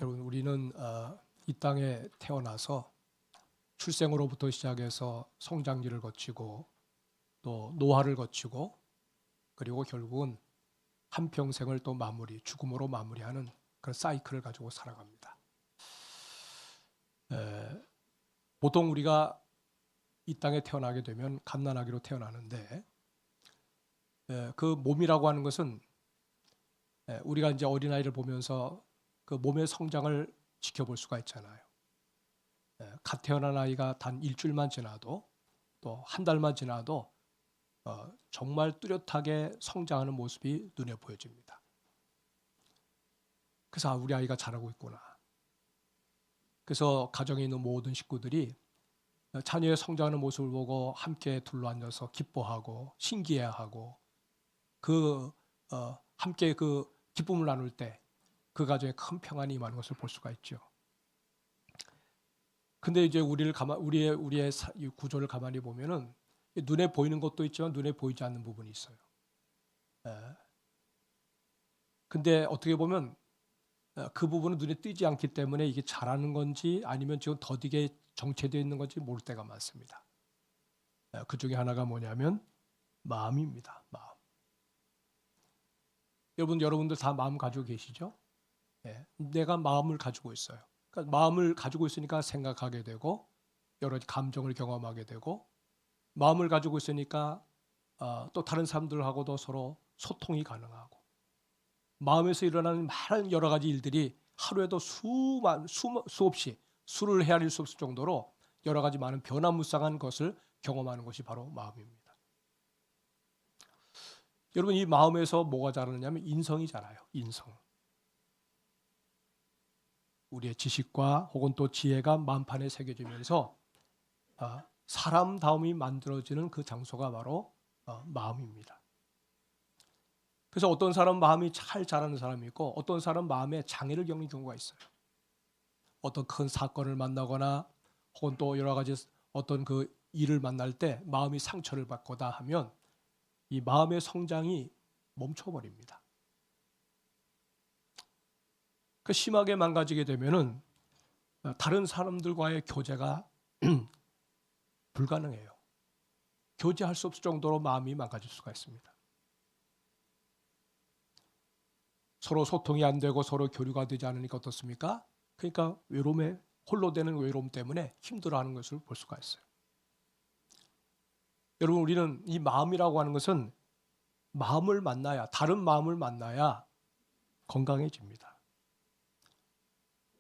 여러분, 우리는 이 땅에 태어나서 출생으로부터 시작해서 성장기를 거치고 또 노화를 거치고 그리고 결국은 한평생을 또 죽음으로 마무리하는 그런 사이클을 가지고 살아갑니다. 보통 우리가 이 땅에 태어나게 되면 갓난아기로 태어나는데 그 몸이라고 하는 것은 우리가 이제 어린아이를 보면서 그 몸의 성장을 지켜볼 수가 있잖아요. 갓 태어난 아이가 단 일주일만 지나도 또 한 달만 지나도 정말 뚜렷하게 성장하는 모습이 눈에 보여집니다. 그래서 우리 아이가 자라고 있구나. 그래서 가정에 있는 모든 식구들이 자녀의 성장하는 모습을 보고 함께 둘러앉아서 기뻐하고 신기해하고 함께 그 기쁨을 나눌 때 그 가정에 큰 평안이 임하는 것을 볼 수가 있죠. 근데 이제 우리의 구조를 가만히 보면은 눈에 보이는 것도 있지만 눈에 보이지 않는 부분이 있어요. 근데 어떻게 보면 그 부분은 눈에 띄지 않기 때문에 이게 잘하는 건지 아니면 지금 더디게 정체되어 있는 건지 모를 때가 많습니다. 그 중에 하나가 뭐냐면 마음입니다. 마음. 여러분들 다 마음 가지고 계시죠? 내가 마음을 가지고 있어요. 그러니까 마음을 가지고 있으니까 생각하게 되고 여러 가지 감정을 경험하게 되고 마음을 가지고 있으니까 또 다른 사람들하고도 서로 소통이 가능하고 마음에서 일어나는 많은 여러 가지 일들이 하루에도 수없이 수를 헤아릴 수 없을 정도로 여러 가지 많은 변화무쌍한 것을 경험하는 것이 바로 마음입니다. 여러분, 이 마음에서 뭐가 자라느냐면 인성이 자라요. 인성. 우리의 지식과 혹은 또 지혜가 마음판에 새겨지면서 사람다움이 만들어지는 그 장소가 바로 마음입니다. 그래서 어떤 사람 마음이 잘 자라는 사람이 있고 어떤 사람 마음에 장애를 겪는 경우가 있어요. 어떤 큰 사건을 만나거나 혹은 또 여러 가지 어떤 그 일을 만날 때 마음이 상처를 받거나 하면 이 마음의 성장이 멈춰버립니다. 그 심하게 망가지게 되면은 다른 사람들과의 교제가 불가능해요. 교제할 수 없을 정도로 마음이 망가질 수가 있습니다. 서로 소통이 안 되고 서로 교류가 되지 않으니까 어떻습니까? 그러니까 홀로 되는 외로움 때문에 힘들어하는 것을 볼 수가 있어요. 여러분, 우리는 이 마음이라고 하는 것은 다른 마음을 만나야 건강해집니다.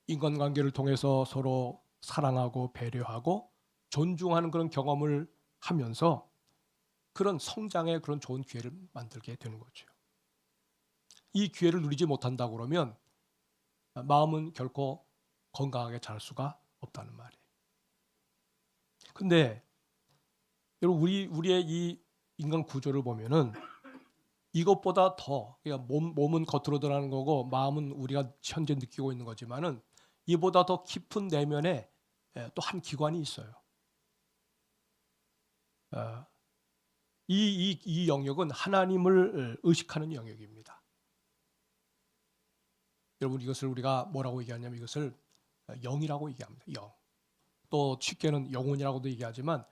인간관계를 통해서 서로 사랑하고 배려하고 존중하는 그런 경험을 하면서 그런 성장의 그런 좋은 기회를 만들게 되는 거죠. 이 기회를 누리지 못한다고 그러면 마음은 결코 건강하게 자랄 수가 없다는 말이에요. 근데 여러분, 우리의 이 인간 구조를 보면은 이것보다 더, 그러니까 몸은 겉으로 드러나는 거고 마음은 우리가 현재 느끼고 있는 거지만은 이보다 더 깊은 내면에 또 한 기관이 있어요. 이 영역은 하나님을 의식하는 영역입니다. 여러분, 이것을 우리가 뭐라고 얘기하냐면 이것을 영이라고 얘기합니다. 영. 또 쉽게는 영혼이라고도 얘기하지만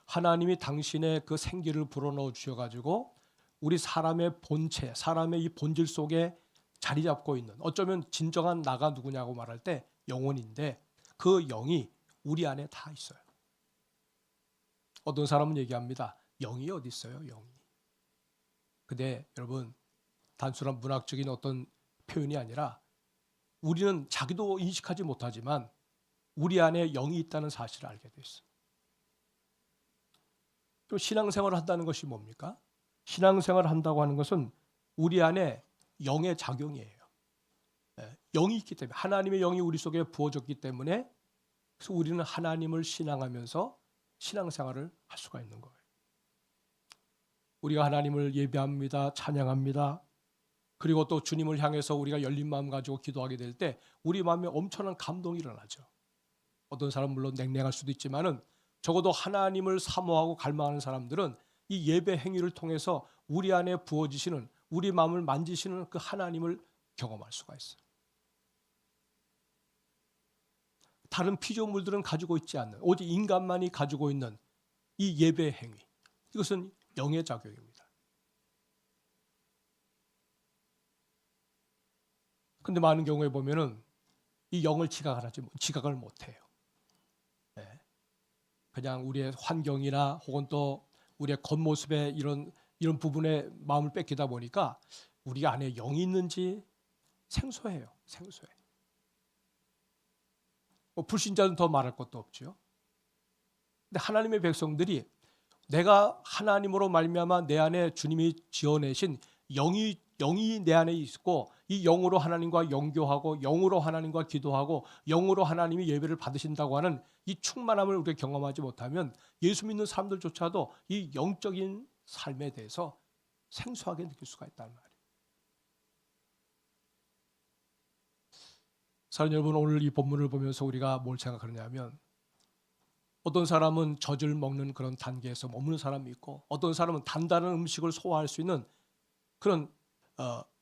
하나님이 당신의 그 생기를 불어넣어 주셔가지고 우리 사람의 본체, 사람의 이 본질 속에 자리 잡고 있는, 어쩌면 진정한 나가 누구냐고 말할 때 영혼인데 그 영이 우리 안에 다 있어요. 어떤 사람은 얘기합니다. 영이 어디 있어요? 영이. 근데 여러분, 단순한 문학적인 어떤 표현이 아니라 우리는 자기도 인식하지 못하지만 우리 안에 영이 있다는 사실을 알게 됐어요. 또 신앙생활을 한다는 것이 뭡니까? 신앙생활을 한다고 하는 것은 우리 안에 영의 작용이에요. 영이 있기 때문에, 하나님의 영이 우리 속에 부어졌기 때문에 그래서 우리는 하나님을 신앙하면서 신앙생활을 할 수가 있는 거예요. 우리가 하나님을 예배합니다. 찬양합니다. 그리고 또 주님을 향해서 우리가 열린 마음 가지고 기도하게 될 때 우리 마음에 엄청난 감동이 일어나죠. 어떤 사람은 물론 냉랭할 수도 있지만은 적어도 하나님을 사모하고 갈망하는 사람들은 이 예배 행위를 통해서 우리 안에 부어지시는, 우리 마음을 만지시는 그 하나님을 경험할 수가 있어요. 다른 피조물들은 가지고 있지 않는, 오직 인간만이 가지고 있는 이 예배 행위, 이것은 영의 자격입니다. 근데 많은 경우에 보면은 이 영을 지각을 못해요. 네. 그냥 우리의 환경이나 혹은 또 우리의 겉모습에 이런 부분에 마음을 뺏기다 보니까 우리 안에 영이 있는지 생소해요. 생소해. 불신자는 더 말할 것도 없죠. 근데 하나님의 백성들이 내가 하나님으로 말미암아 내 안에 주님이 지어내신 영이 내 안에 있고 이 영으로 하나님과 영교하고 영으로 하나님과 기도하고 영으로 하나님이 예배를 받으신다고 하는 이 충만함을 우리가 경험하지 못하면 예수 믿는 사람들조차도 이 영적인 삶에 대해서 생소하게 느낄 수가 있다는 말이에요. 사랑하는 여러분, 오늘 이 본문을 보면서 우리가 뭘 생각하느냐면 어떤 사람은 젖을 먹는 그런 단계에서 머무는 사람이 있고 어떤 사람은 단단한 음식을 소화할 수 있는 그런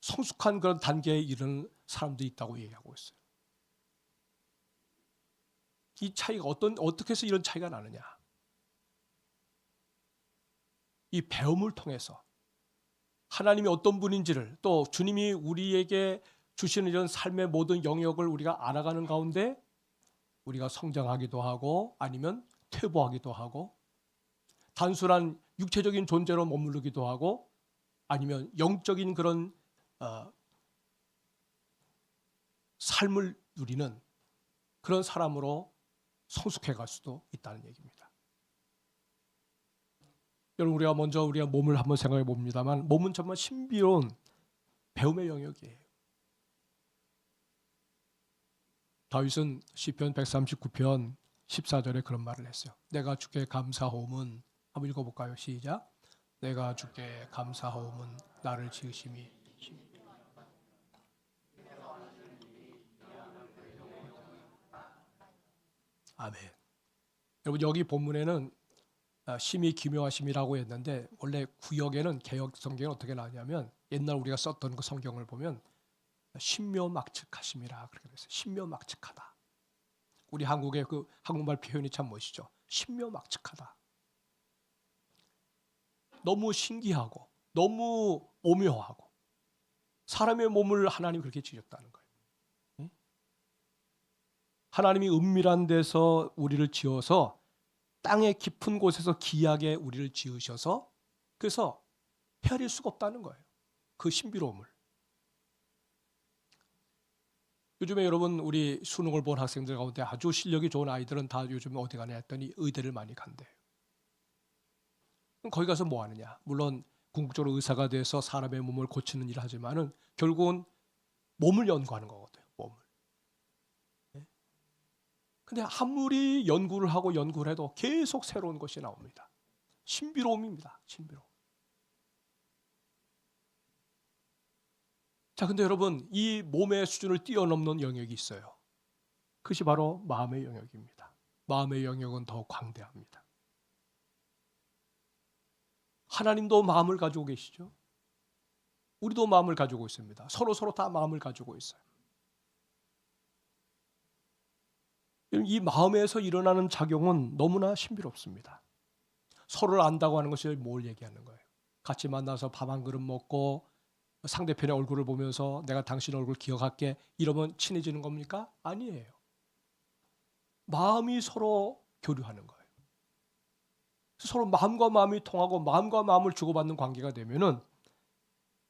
성숙한 그런 단계에 이르는 사람도 있다고 얘기하고 있어요. 이 차이가 어떻게 해서 이런 차이가 나느냐? 이 배움을 통해서 하나님이 어떤 분인지를 또 주님이 우리에게 주시는 이런 삶의 모든 영역을 우리가 알아가는 가운데 우리가 성장하기도 하고 아니면 퇴보하기도 하고 단순한 육체적인 존재로 머무르기도 하고 아니면 영적인 그런 삶을 누리는 그런 사람으로 성숙해 갈 수도 있다는 얘기입니다. 여러분, 우리가 먼저 우리가 몸을 한번 생각해 봅니다만 몸은 정말 신비로운 배움의 영역이에요. 다윗은 시편 139편 14절에 그런 말을 했어요. 내가 주께 감사하오면, 한번 읽어볼까요? 시작. 내가 주께 감사하오면 나를 지으심이. 아멘. 여러분, 여기 본문에는 심히 기묘하심이라고 했는데 원래 구역에는 개역 성경은 어떻게 나오냐면 옛날 우리가 썼던 그 성경을 보면 신묘막측하심이라 그렇게 됐어요. 신묘막측하다. 우리 한국의 그 한국말 표현이 참 멋있죠. 신묘막측하다. 너무 신기하고 너무 오묘하고 사람의 몸을 하나님이 그렇게 지으셨다는 거예요. 하나님이 은밀한 데서 우리를 지어서 땅의 깊은 곳에서 기이하게 우리를 지으셔서 그래서 헤아릴 수가 없다는 거예요. 그 신비로움을. 요즘에 여러분 우리 수능을 본 학생들 가운데 아주 실력이 좋은 아이들은 다 요즘에 어디 가냐 했더니 의대를 많이 간대요. 그럼 거기 가서 뭐 하느냐? 물론 궁극적으로 의사가 돼서 사람의 몸을 고치는 일을 하지만은 결국은 몸을 연구하는 거거든요. 몸을. 근데 아무리 연구를 하고 연구를 해도 계속 새로운 것이 나옵니다. 신비로움입니다. 신비로움. 자, 근데 여러분 이 몸의 수준을 뛰어넘는 영역이 있어요. 그것이 바로 마음의 영역입니다. 마음의 영역은 더 광대합니다. 하나님도 마음을 가지고 계시죠. 우리도 마음을 가지고 있습니다. 서로 다 마음을 가지고 있어요. 이 마음에서 일어나는 작용은 너무나 신비롭습니다. 서로를 안다고 하는 것이 뭘 얘기하는 거예요? 같이 만나서 밥 한 그릇 먹고 상대편의 얼굴을 보면서 내가 당신 얼굴 기억할게 이러면 친해지는 겁니까? 아니에요. 마음이 서로 교류하는 거예요. 서로 마음과 마음이 통하고 마음과 마음을 주고받는 관계가 되면은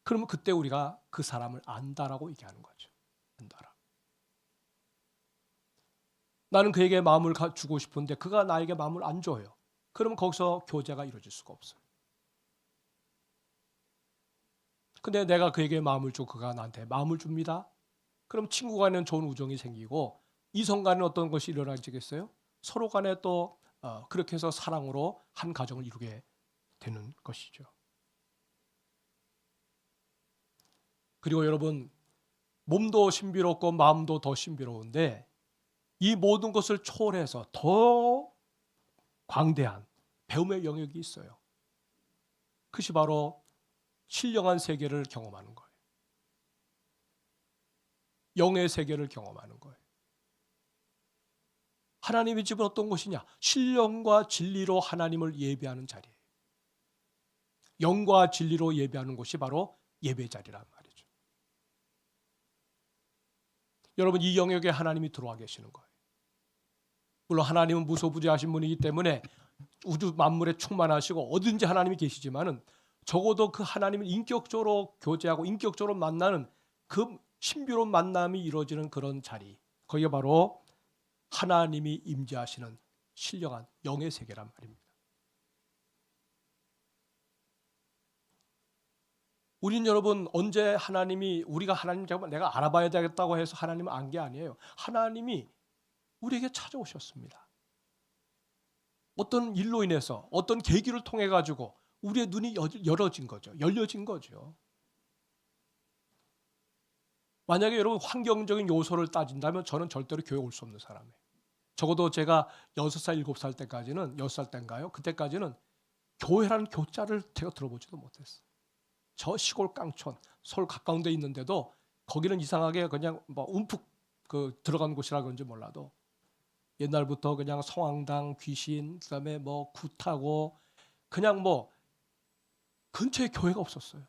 그러면 그때 우리가 그 사람을 안다라고 얘기하는 거죠. 안다라. 나는 그에게 마음을 주고 싶은데 그가 나에게 마음을 안 줘요. 그러면 거기서 교제가 이루어질 수가 없어요. 근데 내가 그에게 마음을 주고 그가 나한테 마음을 줍니다. 그럼 친구 간에는 좋은 우정이 생기고 이성 간에는 어떤 것이 일어나지겠어요? 서로 간에 또 그렇게 해서 사랑으로 한 가정을 이루게 되는 것이죠. 그리고 여러분 몸도 신비롭고 마음도 더 신비로운데 이 모든 것을 초월해서 더 광대한 배움의 영역이 있어요. 그것이 바로 신령한 세계를 경험하는 거예요. 영의 세계를 경험하는 거예요. 하나님의 집은 어떤 곳이냐? 신령과 진리로 하나님을 예배하는 자리예요. 영과 진리로 예배하는 곳이 바로 예배 자리란 말이죠. 여러분, 이 영역에 하나님이 들어와 계시는 거예요. 물론 하나님은 무소부재하신 분이기 때문에 우주 만물에 충만하시고 어딘지 하나님이 계시지만은 적어도 그 하나님을 인격적으로 교제하고 인격적으로 만나는 그 신비로운 만남이 이루어지는 그런 자리, 거기가 바로 하나님이 임재하시는 신령한 영의 세계란 말입니다. 우린 여러분 언제 하나님이 우리가 하나님 잠깐 내가 알아봐야 되겠다고 해서 하나님을 안 게 아니에요. 하나님이 우리에게 찾아오셨습니다. 어떤 일로 인해서 어떤 계기를 통해 가지고 우리의 눈이 열어진 거죠. 열려진 거죠. 만약에 여러분 환경적인 요소를 따진다면 저는 절대로 교회 올 수 없는 사람이에요. 적어도 제가 6살, 7살 때까지는 6살 때인가요? 그때까지는 교회라는 교자를 제가 들어보지도 못했어요. 저 시골 깡촌, 서울 가까운 데 있는데도 거기는 이상하게 그냥 뭐 움푹 들어간 곳이라 그런지 몰라도 옛날부터 그냥 성황당, 귀신, 그다음에 뭐 굿하고 그냥 뭐 근처에 교회가 없었어요.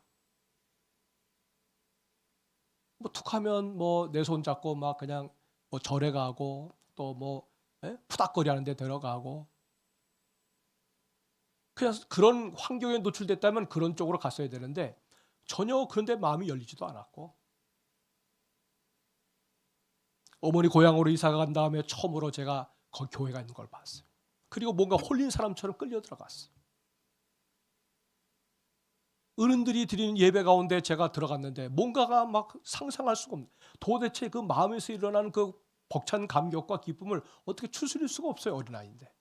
뭐 툭하면 뭐 내 손 잡고 막 그냥 뭐 절에 가고 또 뭐 푸닥거리 하는 데 데려가고 그냥 그런 환경에 노출됐다면 그런 쪽으로 갔어야 되는데 전혀 그런 데 마음이 열리지도 않았고 어머니 고향으로 이사 간 다음에 처음으로 제가 거기 교회가 있는 걸 봤어요. 그리고 뭔가 홀린 사람처럼 끌려 들어갔어요. 어른들이 드리는 예배 가운데 제가 들어갔는데 뭔가가 막 상상할 수가 없는 도대체 그 마음에서 일어나는 그 벅찬 감격과 기쁨을 어떻게 추스릴 수가 없어요. 어린아이인데.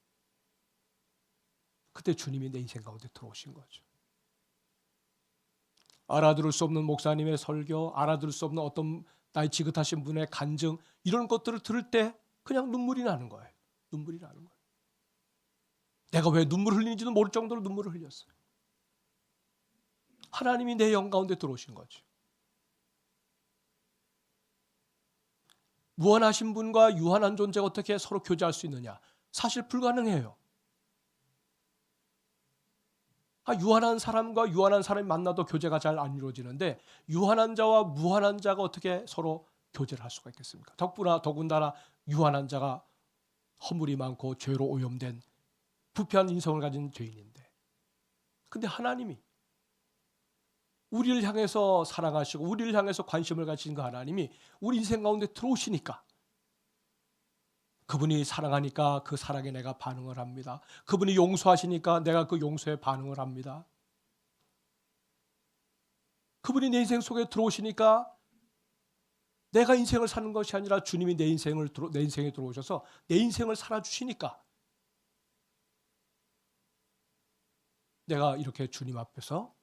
그때 주님이 내 인생 가운데 들어오신 거죠. 알아들을 수 없는 목사님의 설교, 알아들을 수 없는 어떤 나의 지긋하신 분의 간증 이런 것들을 들을 때 그냥 눈물이 나는 거예요. 눈물이 나는 거예요. 내가 왜 눈물을 흘리는지도 모를 정도로 눈물을 흘렸어요. 하나님이 내 영 가운데 들어오신 거죠. 무한하신 분과 유한한 존재가 어떻게 서로 교제할 수 있느냐? 사실 불가능해요. 유한한 사람과 유한한 사람이 만나도 교제가 잘 안 이루어지는데 유한한 자와 무한한 자가 어떻게 서로 교제를 할 수가 있겠습니까? 더군다나 유한한 자가 허물이 많고 죄로 오염된 부패한 인성을 가진 죄인인데 근데 하나님이 우리를 향해서 사랑하시고 우리를 향해서 관심을 가지신 그 하나님이 우리 인생 가운데 들어오시니까 그분이 사랑하니까 그 사랑에 내가 반응을 합니다. 그분이 용서하시니까 내가 그 용서에 반응을 합니다. 그분이 내 인생 속에 들어오시니까 내가 인생을 사는 것이 아니라 주님이 내 인생에 들어오셔서 내 인생을 살아주시니까 내가 이렇게 주님 앞에서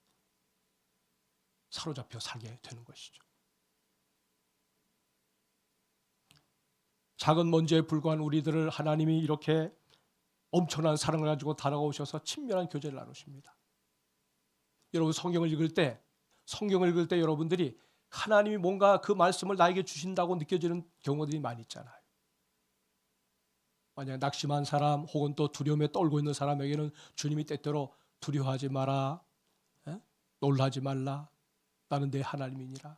사로잡혀 살게 되는 것이죠. 작은 먼지에 불과한 우리들을 하나님이 이렇게 엄청난 사랑을 가지고 다가오셔서 친밀한 교제를 나누십니다. 여러분 성경을 읽을 때 여러분들이 하나님이 뭔가 그 말씀을 나에게 주신다고 느껴지는 경우들이 많이 있잖아요. 만약 낙심한 사람 혹은 또 두려움에 떨고 있는 사람에게는 주님이 때때로 두려워하지 마라, 놀라지 말라, 나는 내 하나님이니라,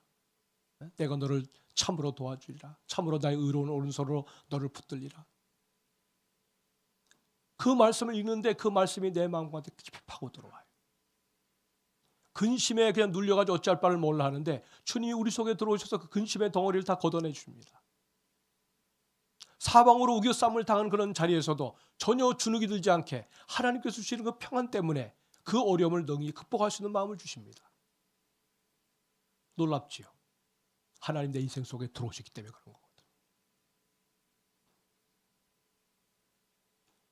내가 너를 참으로 도와주리라, 참으로 나의 의로운 오른손으로 너를 붙들리라. 그 말씀을 읽는데 그 말씀이 내 마음 가운데 깊이 파고 들어와요. 근심에 그냥 눌려가지고 어찌할 바를 몰라 하는데 주님이 우리 속에 들어오셔서 그 근심의 덩어리를 다 걷어내 줍니다. 사방으로 우겨쌈을 당한 그런 자리에서도 전혀 주눅이 들지 않게 하나님께서 주시는 그 평안 때문에 그 어려움을 능히 극복할 수 있는 마음을 주십니다. 놀랍지요. 하나님 내 인생 속에 들어오시기 때문에 그런 거거든요.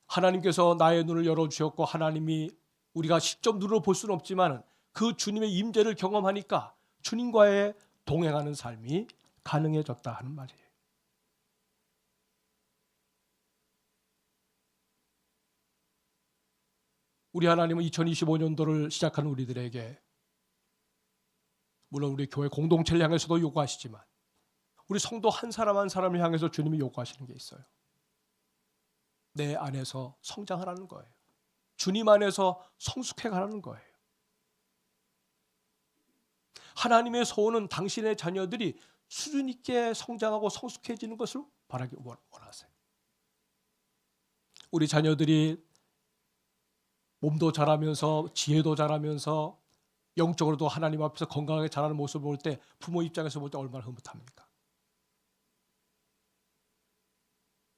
하나님께서 나의 눈을 열어주셨고 하나님이 우리가 직접 눈으로 볼 수는 없지만 그 주님의 임재를 경험하니까 주님과의 동행하는 삶이 가능해졌다 하는 말이에요. 우리 하나님은 2025년도를 시작하는 우리들에게 물론 우리 교회 공동체를 향해서도 요구하시지만 우리 성도 한 사람 한 사람을 향해서 주님이 요구하시는 게 있어요. 내 안에서 성장하라는 거예요. 주님 안에서 성숙해 가라는 거예요. 하나님의 소원은 당신의 자녀들이 수준 있게 성장하고 성숙해지는 것을 바라기 원하세요. 우리 자녀들이 몸도 자라면서 지혜도 자라면서 영적으로도 하나님 앞에서 건강하게 자라는 모습을 볼 때 부모 입장에서 볼 때 얼마나 흐뭇합니까?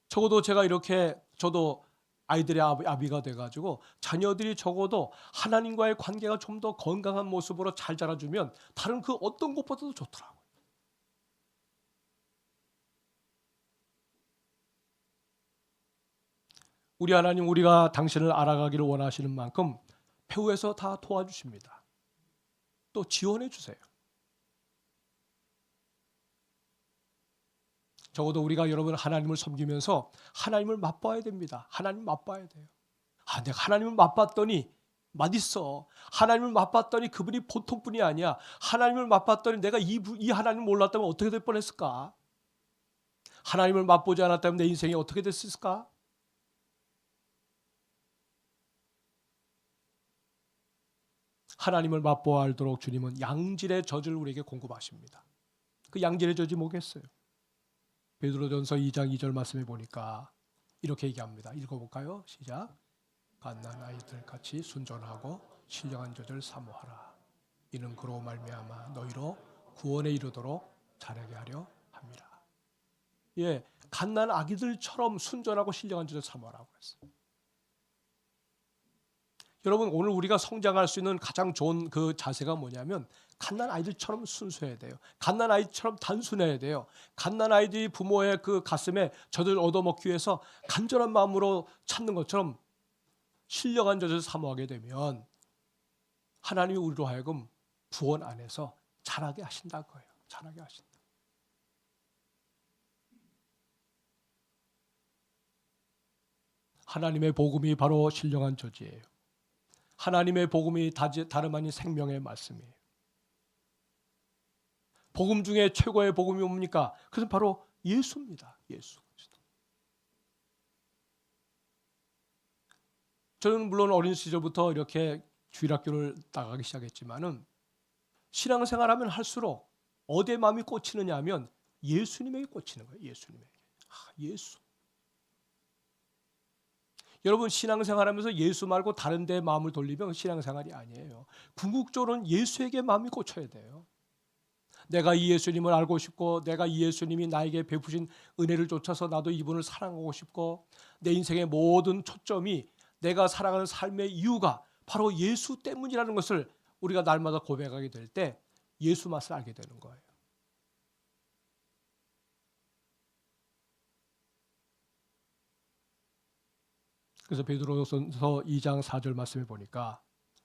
적어도 제가 이렇게 저도 아이들의 아비가 돼가지고 자녀들이 적어도 하나님과의 관계가 좀 더 건강한 모습으로 잘 자라주면 다른 그 어떤 것보다도 좋더라고요. 우리 하나님, 우리가 당신을 알아가기를 원하시는 만큼 배후에서 다 도와주십니다. 또 지원해 주세요. 적어도 우리가 여러분 하나님을 섬기면서 하나님을 맛봐야 됩니다. 하나님 맛봐야 돼요. 내가 하나님을 맛봤더니 맛있어. 하나님을 맛봤더니 그분이 보통 분이 아니야. 하나님을 맛봤더니 내가 이 하나님을 몰랐다면 어떻게 될 뻔했을까? 하나님을 맛보지 않았다면 내 인생이 어떻게 됐을까? 하나님을 맛보아 알도록 주님은 양질의 젖을 우리에게 공급하십니다. 그 양질의 젖이 뭐겠어요? 베드로전서 2장 2절 말씀해 보니까 이렇게 얘기합니다. 읽어볼까요? 시작. 갓난 아이들 같이 순전하고 신령한 젖을 사모하라. 이는 그로 말미암아 너희로 구원에 이르도록 자라게 하려 함이라. 예, 갓난 아기들처럼 순전하고 신령한 젖을 사모하라고 했어요. 여러분, 오늘 우리가 성장할 수 있는 가장 좋은 그 자세가 뭐냐면 갓난 아이들처럼 순수해야 돼요. 갓난 아이처럼 단순해야 돼요. 갓난 아이들이 부모의 그 가슴에 젖을 얻어먹기 위해서 간절한 마음으로 찾는 것처럼 신령한 젖을 사모하게 되면 하나님이 우리로 하여금 구원 안에서 자라게 하신다는 거예요. 자라게 하신다. 하나님의 복음이 바로 신령한 젖이에요. 하나님의 복음이 다름 아닌 생명의 말씀이에요. 복음 중에 최고의 복음이 뭡니까? 그것은 바로 예수입니다. 예수. 저는 물론 어린 시절부터 이렇게 주일학교를 나가기 시작했지만은 신앙생활하면 할수록 어디에 마음이 꽂히느냐 하면 예수님에게 꽂히는 거예요. 예수님에게. 예수. 여러분 신앙생활하면서 예수 말고 다른 데에 마음을 돌리면 신앙생활이 아니에요. 궁극적으로는 예수에게 마음이 꽂혀야 돼요. 내가 이 예수님을 알고 싶고 내가 이 예수님이 나에게 베푸신 은혜를 쫓아서 나도 이분을 사랑하고 싶고 내 인생의 모든 초점이 내가 살아가는 삶의 이유가 바로 예수 때문이라는 것을 우리가 날마다 고백하게 될 때 예수 맛을 알게 되는 거예요. 그래서 베드로전서 2장 4절 말씀해 보니까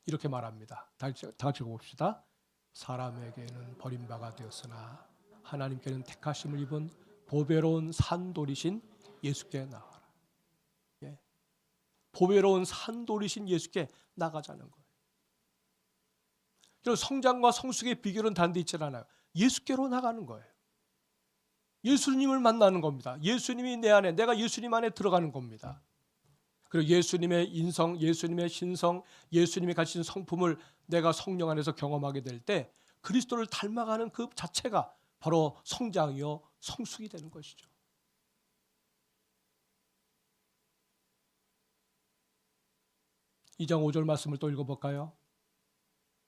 이렇게 말합니다. 다 같이 읽어봅시다. 사람에게는 버림받아 되었으나 하나님께는 택하심을 입은 보배로운 산돌이신 예수께 나아가라. 예. 보배로운 산돌이신 예수께 나가자는 거예요. 성장과 성숙의 비결은 다른 데 있지 않아요. 예수께로 나가는 거예요. 예수님을 만나는 겁니다. 예수님이 내 안에, 내가 예수님 안에 들어가는 겁니다. 그리고 예수님의 인성, 예수님의 신성, 예수님이 가진 성품을 내가 성령 안에서 경험하게 될 때 그리스도를 닮아가는 그 자체가 바로 성장이요 성숙이 되는 것이죠. 이 장 5절 말씀을 또 읽어볼까요?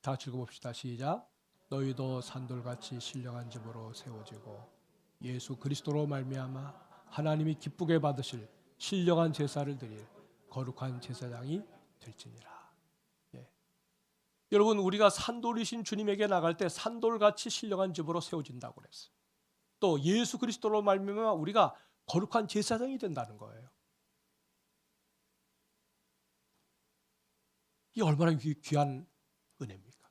다 같이 읽어봅시다. 시작. 너희도 산돌같이 신령한 집으로 세워지고 예수 그리스도로 말미암아 하나님이 기쁘게 받으실 신령한 제사를 드릴 거룩한 제사장이 될지니라. 예. 여러분 우리가 산돌이신 주님에게 나갈 때 산돌같이 신령한 집으로 세워진다고 그랬어요. 또 예수 그리스도로 말미암아 우리가 거룩한 제사장이 된다는 거예요. 이 얼마나 귀한 은혜입니까?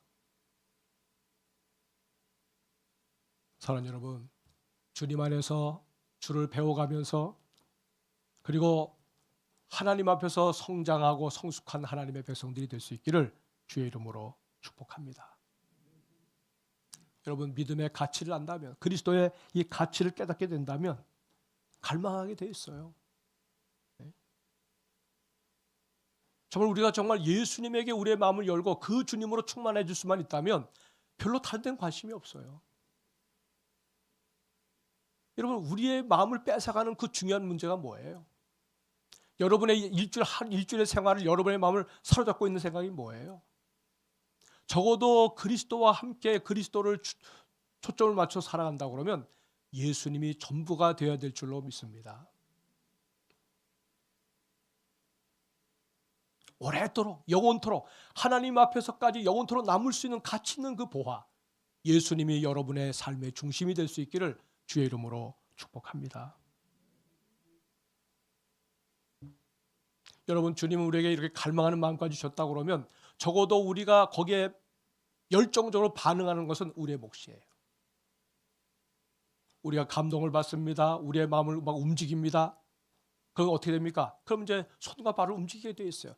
사랑하는 여러분, 주님 안에서 주를 배워가면서 그리고 하나님 앞에서 성장하고 성숙한 하나님의 백성들이 될 수 있기를 주의 이름으로 축복합니다. 여러분 믿음의 가치를 안다면 그리스도의 이 가치를 깨닫게 된다면 갈망하게 돼 있어요. 정말 우리가 정말 예수님에게 우리의 마음을 열고 그 주님으로 충만해 줄 수만 있다면 별로 다른 데는 관심이 없어요. 여러분, 우리의 마음을 뺏어가는 그 중요한 문제가 뭐예요? 여러분의 일주일의 생활을 여러분의 마음을 사로잡고 있는 생각이 뭐예요? 적어도 그리스도와 함께 그리스도를 초점을 맞춰 살아간다고 그러면 예수님이 전부가 되어야 될 줄로 믿습니다. 오래도록 영원토록 하나님 앞에서까지 영원토록 남을 수 있는 가치 있는 그 보화, 예수님이 여러분의 삶의 중심이 될 수 있기를 주의 이름으로 축복합니다. 여러분, 주님은 우리에게 이렇게 갈망하는 마음까지 주셨다고 그러면 적어도 우리가 거기에 열정적으로 반응하는 것은 우리의 몫이에요. 우리가 감동을 받습니다. 우리의 마음을 막 움직입니다. 그럼 어떻게 됩니까? 그럼 이제 손과 발을 움직이게 돼 있어요.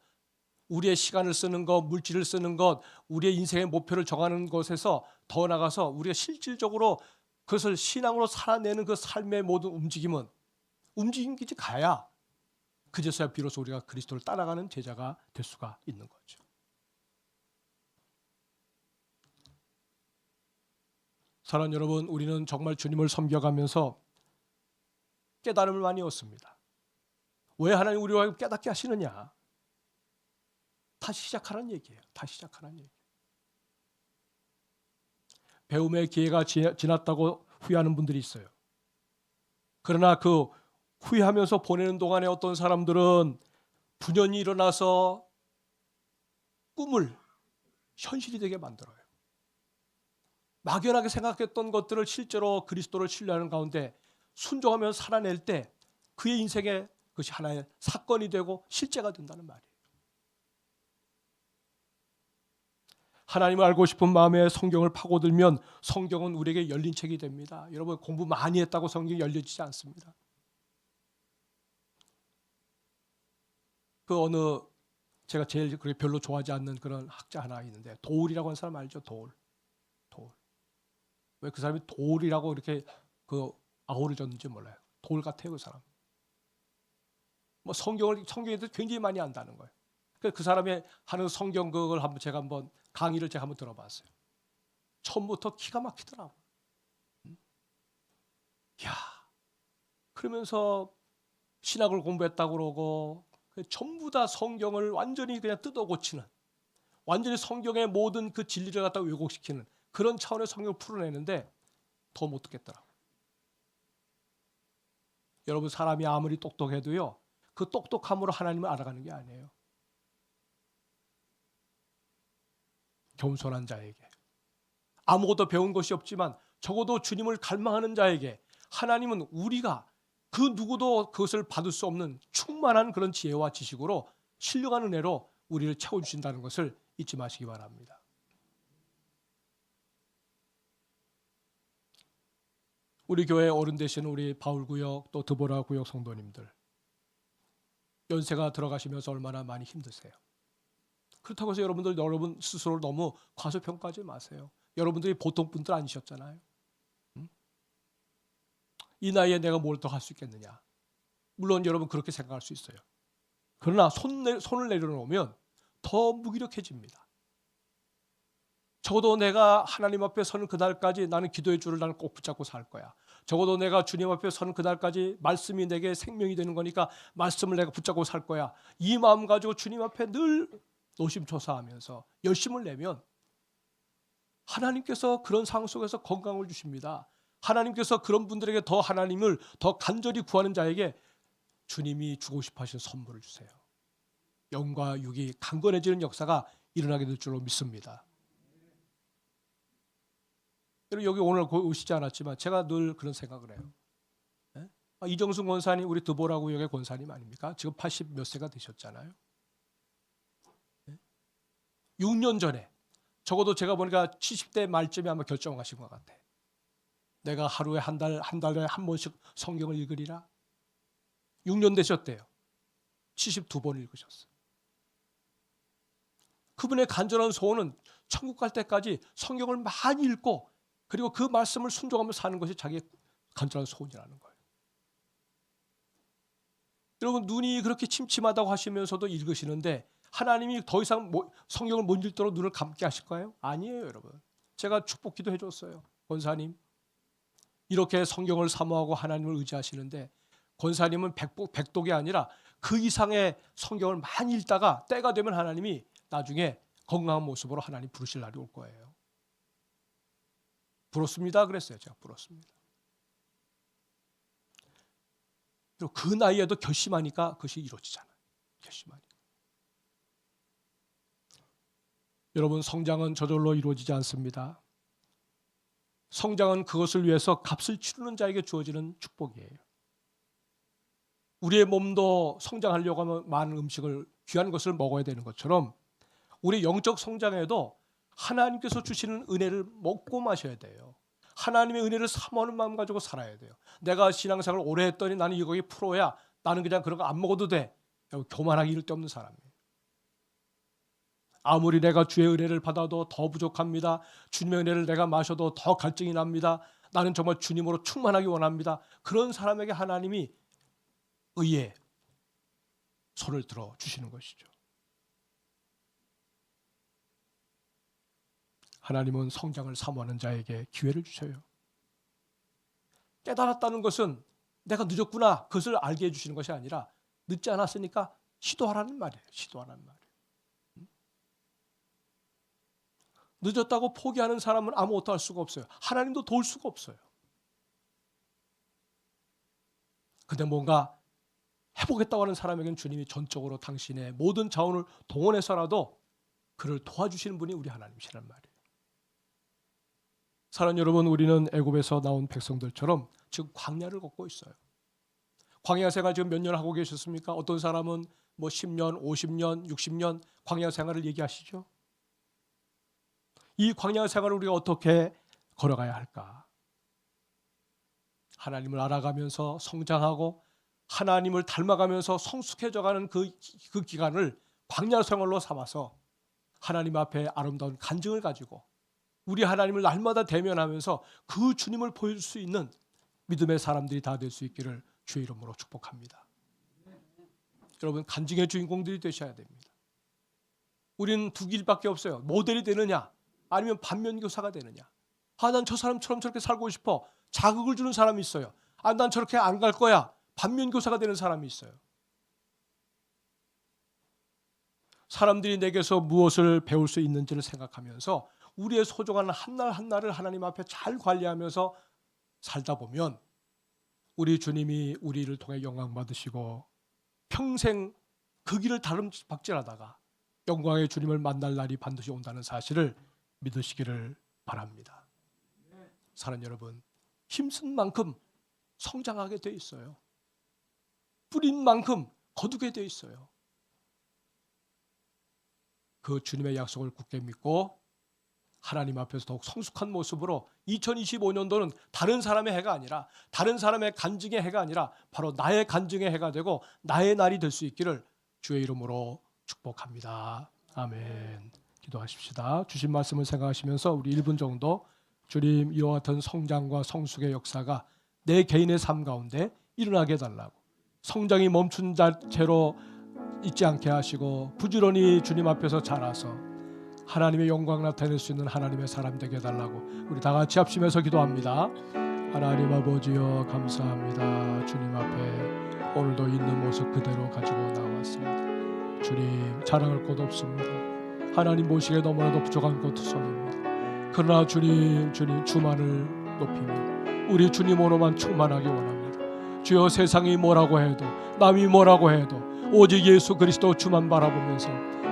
우리의 시간을 쓰는 것, 물질을 쓰는 것, 우리의 인생의 목표를 정하는 것에서 더 나가서 우리가 실질적으로 그것을 신앙으로 살아내는 그 삶의 모든 움직임은 움직임까지 가야 그제서야 비로소 우리가 그리스도를 따라가는 제자가 될 수가 있는 거죠. 사랑하는 여러분, 우리는 정말 주님을 섬겨가면서 깨달음을 많이 얻습니다. 왜 하나님 우리와 깨닫게 하시느냐? 다시 시작하라는 얘기예요. 다시 시작하라는 얘기. 배움의 기회가 지났다고 후회하는 분들이 있어요. 그러나 그 후회하면서 보내는 동안에 어떤 사람들은 분연이 일어나서 꿈을 현실이 되게 만들어요. 막연하게 생각했던 것들을 실제로 그리스도를 신뢰하는 가운데 순종하면서 살아낼 때 그의 인생에 그것이 하나의 사건이 되고 실제가 된다는 말이에요. 하나님을 알고 싶은 마음에 성경을 파고들면 성경은 우리에게 열린 책이 됩니다. 여러분, 공부 많이 했다고 성경이 열려지지 않습니다. 제가 제일 그렇게 별로 좋아하지 않는 그런 학자 하나 있는데, 도울이라고 하는 사람 알죠? 도울. 왜 그 사람이 도울이라고 이렇게 그 아우를 줬는지 몰라요. 도울 같아요, 그 사람. 뭐 성경에도 굉장히 많이 안다는 거예요. 그 사람이 하는 성경 그걸 제가 한번 강의를 한번 들어봤어요. 처음부터 기가 막히더라고. 야, 그러면서 신학을 공부했다고 그러고 전부 다 성경을 완전히 그냥 뜯어 고치는, 완전히 성경의 모든 그 진리를 갖다 왜곡시키는 그런 차원의 성경을 풀어내는데 더 못 듣겠더라고. 여러분, 사람이 아무리 똑똑해도요, 그 똑똑함으로 하나님을 알아가는 게 아니에요. 겸손한 자에게, 아무것도 배운 것이 없지만 적어도 주님을 갈망하는 자에게 하나님은 우리가 그 누구도 그것을 받을 수 없는 충만한 그런 지혜와 지식으로 신령한 은혜로 우리를 채워주신다는 것을 잊지 마시기 바랍니다. 우리 교회 어른 되시는 우리 바울구역 또 드보라 구역 성도님들, 연세가 들어가시면서 얼마나 많이 힘드세요. 그렇다고 해서 여러분 스스로를 너무 과소평가하지 마세요. 여러분들이 보통 분들 아니셨잖아요. 이 나이에 내가 뭘 더 할 수 있겠느냐. 물론 여러분 그렇게 생각할 수 있어요. 그러나 손을 내려놓으면 더 무기력해집니다. 적어도 내가 하나님 앞에 서는 그날까지 나는 기도의 줄을 나는 꼭 붙잡고 살 거야. 적어도 내가 주님 앞에 서는 그날까지 말씀이 내게 생명이 되는 거니까 말씀을 내가 붙잡고 살 거야. 이 마음 가지고 주님 앞에 늘 노심초사하면서 열심을 내면 하나님께서 그런 상황 속에서 건강을 주십니다. 하나님께서 그런 분들에게 더 하나님을 더 간절히 구하는 자에게 주님이 주고 싶어 하신 선물을 주세요. 영과 육이 강건해지는 역사가 일어나게 될 줄로 믿습니다. 여기 오늘 오시지 않았지만 제가 늘 그런 생각을 해요. 네? 이정순 권사님, 우리 드보라 구역의 권사님 아닙니까? 지금 80 몇 세가 되셨잖아요. 네? 6년 전에 적어도 제가 보니까 70대 말쯤에 아마 결정하신 것 같아. 내가 하루에 한 달에 한 번씩 성경을 읽으리라. 6년 되셨대요. 72번 읽으셨어요. 그분의 간절한 소원은 천국 갈 때까지 성경을 많이 읽고 그리고 그 말씀을 순종하며 사는 것이 자기의 간절한 소원이라는 거예요. 여러분, 눈이 그렇게 침침하다고 하시면서도 읽으시는데 하나님이 더 이상 성경을 못 읽도록 눈을 감게 하실까요? 아니에요, 여러분. 제가 축복 기도 해줬어요. 권사님, 이렇게 성경을 사모하고 하나님을 의지하시는데 권사님은 백독이 아니라 그 이상의 성경을 많이 읽다가 때가 되면 하나님이 나중에 건강한 모습으로 하나님 부르실 날이 올 거예요. 부럽습니다 그랬어요. 제가 부럽습니다. 그리고 그 나이에도 결심하니까 그것이 이루어지잖아요. 결심하니까. 여러분, 성장은 저절로 이루어지지 않습니다. 성장은 그것을 위해서 값을 치르는 자에게 주어지는 축복이에요. 우리의 몸도 성장하려고 하면 많은 음식을, 귀한 것을 먹어야 되는 것처럼 우리 영적 성장에도 하나님께서 주시는 은혜를 먹고 마셔야 돼요. 하나님의 은혜를 사모하는 마음 가지고 살아야 돼요. 내가 신앙생활을 오래 했더니 나는 이거에 프로야, 나는 그냥 그런 거 안 먹어도 돼, 교만하기 이를 데 없는 사람이에요. 아무리 내가 주의 은혜를 받아도 더 부족합니다. 주님의 은혜를 내가 마셔도 더 갈증이 납니다. 나는 정말 주님으로 충만하기 원합니다. 그런 사람에게 하나님이 의에 손을 들어 주시는 것이죠. 하나님은 성장을 사모하는 자에게 기회를 주셔요. 깨달았다는 것은 내가 늦었구나, 그것을 알게 해주시는 것이 아니라 늦지 않았으니까 시도하라는 말이에요. 시도하라는 말이에요. 늦었다고 포기하는 사람은 아무것도 할 수가 없어요. 하나님도 도울 수가 없어요. 근데 뭔가 해보겠다고 하는 사람에게는 주님이 전적으로 당신의 모든 자원을 동원해서라도 그를 도와주시는 분이 우리 하나님이시란 말이에요. 사랑하는 여러분, 우리는 애굽에서 나온 백성들처럼 지금 광야를 걷고 있어요. 광야 생활 지금 몇 년 하고 계셨습니까? 어떤 사람은 뭐 10년, 50년, 60년 광야 생활을 얘기하시죠. 이 광야 생활을 우리가 어떻게 걸어가야 할까? 하나님을 알아가면서 성장하고 하나님을 닮아가면서 성숙해져가는 그 기간을 광야 생활로 삼아서 하나님 앞에 아름다운 간증을 가지고 우리 하나님을 날마다 대면하면서 그 주님을 보여줄 수 있는 믿음의 사람들이 다 될 수 있기를 주의 이름으로 축복합니다. 여러분, 간증의 주인공들이 되셔야 됩니다. 우리는 두 길밖에 없어요. 모델이 되느냐, 아니면 반면교사가 되느냐. 난 저 사람처럼 저렇게 살고 싶어. 자극을 주는 사람이 있어요. 난 저렇게 안 갈 거야. 반면교사가 되는 사람이 있어요. 사람들이 내게서 무엇을 배울 수 있는지를 생각하면서 우리의 소중한 한날 한날을 하나님 앞에 잘 관리하면서 살다 보면 우리 주님이 우리를 통해 영광 받으시고 평생 그 길을 다름박질하다가 영광의 주님을 만날 날이 반드시 온다는 사실을 믿으시기를 바랍니다. 사랑하는 여러분, 힘쓴 만큼 성장하게 돼 있어요. 뿌린 만큼 거두게 돼 있어요. 그 주님의 약속을 굳게 믿고 하나님 앞에서 더욱 성숙한 모습으로 2025년도는 다른 사람의 해가 아니라, 다른 사람의 간증의 해가 아니라 바로 나의 간증의 해가 되고 나의 날이 될 수 있기를 주의 이름으로 축복합니다. 아멘. 기도하십시다. 주신 말씀을 생각하시면서 우리 1분 정도 주님, 이와 같은 성장과 성숙의 역사가 내 개인의 삶 가운데 일어나게 해달라고, 성장이 멈춘 채로 있지 않게 하시고 부지런히 주님 앞에서 자라서 하나님의 영광 나타낼 수 있는 하나님의 사람 되게 해달라고 우리 다 같이 합심해서 기도합니다. 하나님 아버지여, 감사합니다. 주님 앞에 오늘도 있는 모습 그대로 가지고 나왔습니다. 주님, 자랑할 것 없습니다. 하나님 보시기에 너무나도 부족한 것 투성입니다. 그러나 주님 주만을 높이며 우리 주님으로만 충만하기 원합니다. 주여, 세상이 뭐라고 해도 남이 뭐라고 해도 오직 예수 그리스도 주만 바라보면서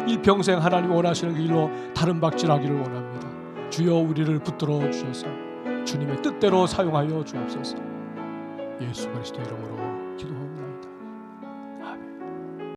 일평생 하나님 원하시는 길로 다름박질하기를 원합니다. 주여, 우리를 붙들어 주셔서 주님의 뜻대로 사용하여 주옵소서. 예수 그리스도 이름으로 기도합니다.